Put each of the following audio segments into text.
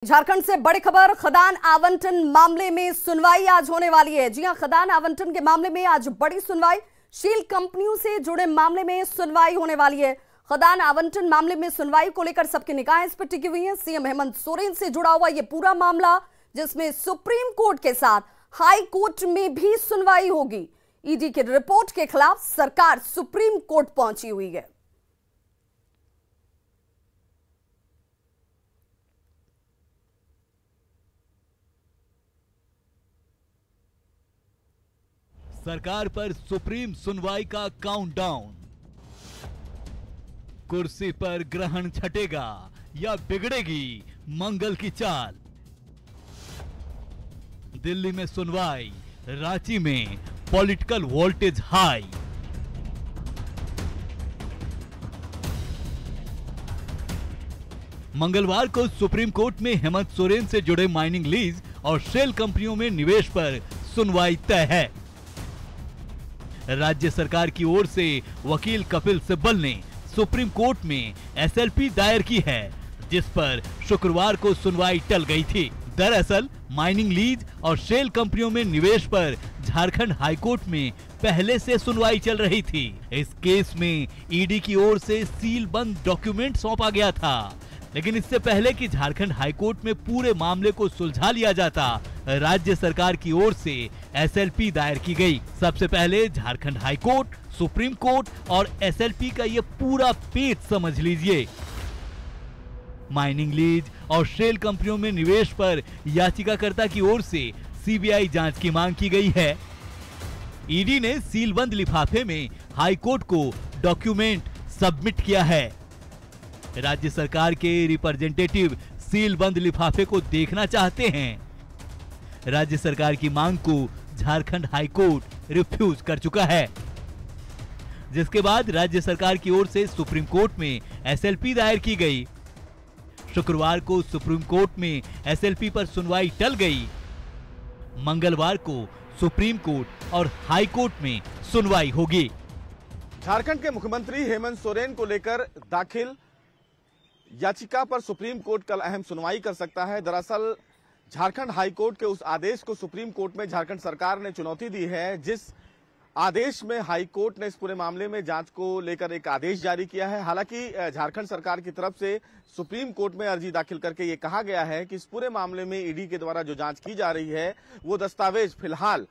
झारखंड से बड़ी खबर, खदान आवंटन मामले में सुनवाई आज होने वाली है। जी हां, खदान आवंटन के मामले में आज बड़ी सुनवाई, शील कंपनियों से जुड़े मामले में सुनवाई होने वाली है। खदान आवंटन मामले में सुनवाई को लेकर सबकी निगाहें इस पर टिकी हुई हैं। सीएम हेमंत सोरेन से जुड़ा हुआ यह पूरा मामला, जिसमें सुप्रीम कोर्ट के साथ हाई कोर्ट में भी सुनवाई होगी। ईडी की रिपोर्ट के खिलाफ सरकार सुप्रीम कोर्ट पहुंची हुई है। सरकार पर सुप्रीम सुनवाई का काउंटडाउन। कुर्सी पर ग्रहण छटेगा या बिगड़ेगी मंगल की चाल। दिल्ली में सुनवाई, रांची में पॉलिटिकल वोल्टेज हाई। मंगलवार को सुप्रीम कोर्ट में हेमंत सोरेन से जुड़े माइनिंग लीज और शेल कंपनियों में निवेश पर सुनवाई तय है। राज्य सरकार की ओर से वकील कपिल सिब्बल ने सुप्रीम कोर्ट में एसएलपी दायर की है, जिस पर शुक्रवार को सुनवाई टल गई थी। दरअसल माइनिंग लीज और शेल कंपनियों में निवेश पर झारखंड हाईकोर्ट में पहले से सुनवाई चल रही थी। इस केस में ईडी की ओर से सील बंद डॉक्यूमेंट सौंपा गया था, लेकिन इससे पहले कि झारखंड हाईकोर्ट में पूरे मामले को सुलझा लिया जाता, राज्य सरकार की ओर से एसएलपी दायर की गई। सबसे पहले झारखंड हाईकोर्ट, सुप्रीम कोर्ट और एसएलपी का ये पूरा पेज समझ लीजिए। माइनिंग लीज और शेल कंपनियों में निवेश पर याचिकाकर्ता की ओर से सीबीआई जांच की मांग की गई है। ईडी ने सीलबंद लिफाफे में हाईकोर्ट को डॉक्यूमेंट सबमिट किया है। राज्य सरकार के रिप्रेजेंटेटिव सीलबंद लिफाफे को देखना चाहते हैं। राज्य सरकार की मांग को झारखंड हाईकोर्ट रिफ्यूज कर चुका है, जिसके बाद राज्य सरकार की ओर से सुप्रीम कोर्ट में एसएलपी दायर की गई। शुक्रवार को सुप्रीम कोर्ट में एसएलपी पर सुनवाई टल गई। मंगलवार को सुप्रीम कोर्ट और हाई कोर्ट में सुनवाई होगी। झारखंड के मुख्यमंत्री हेमंत सोरेन को लेकर दाखिल याचिका पर सुप्रीम कोर्ट कल अहम सुनवाई कर सकता है। दरअसल झारखंड हाई कोर्ट के उस आदेश को सुप्रीम कोर्ट में झारखंड सरकार ने चुनौती दी है, जिस आदेश में हाई कोर्ट ने इस पूरे मामले में जांच को लेकर एक आदेश जारी किया है। हालांकि झारखंड सरकार की तरफ से सुप्रीम कोर्ट में अर्जी दाखिल करके ये कहा गया है कि इस पूरे मामले में ईडी के द्वारा जो जांच की जा रही है, वो दस्तावेज फिलहाल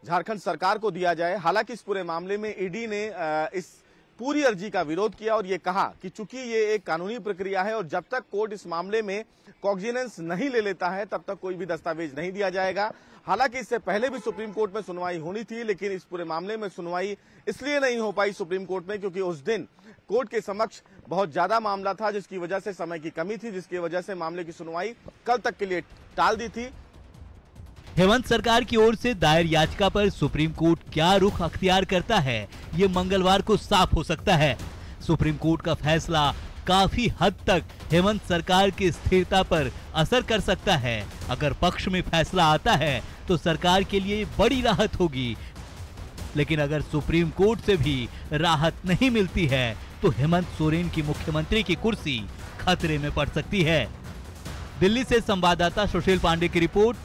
झारखंड सरकार को दिया जाए। हालांकि इस पूरे मामले में ईडी ने इस पूरी अर्जी का विरोध किया और ये कहा कि चूंकि ये एक कानूनी प्रक्रिया है और जब तक कोर्ट इस मामले में कॉग्निजेंस नहीं ले लेता है, तब तक कोई भी दस्तावेज नहीं दिया जाएगा। हालांकि इससे पहले भी सुप्रीम कोर्ट में सुनवाई होनी थी, लेकिन इस पूरे मामले में सुनवाई इसलिए नहीं हो पाई सुप्रीम कोर्ट में क्योंकि उस दिन कोर्ट के समक्ष बहुत ज्यादा मामला था, जिसकी वजह से समय की कमी थी, जिसकी वजह से मामले की सुनवाई कल तक के लिए टाल दी थी। हेमंत सरकार की ओर से दायर याचिका पर सुप्रीम कोर्ट क्या रुख अख्तियार करता है, ये मंगलवार को साफ हो सकता है। सुप्रीम कोर्ट का फैसला काफी हद तक हेमंत सरकार की स्थिरता पर असर कर सकता है। अगर पक्ष में फैसला आता है तो सरकार के लिए बड़ी राहत होगी, लेकिन अगर सुप्रीम कोर्ट से भी राहत नहीं मिलती है तो हेमंत सोरेन की मुख्यमंत्री की कुर्सी खतरे में पड़ सकती है। दिल्ली से संवाददाता सुशील पांडे की रिपोर्ट।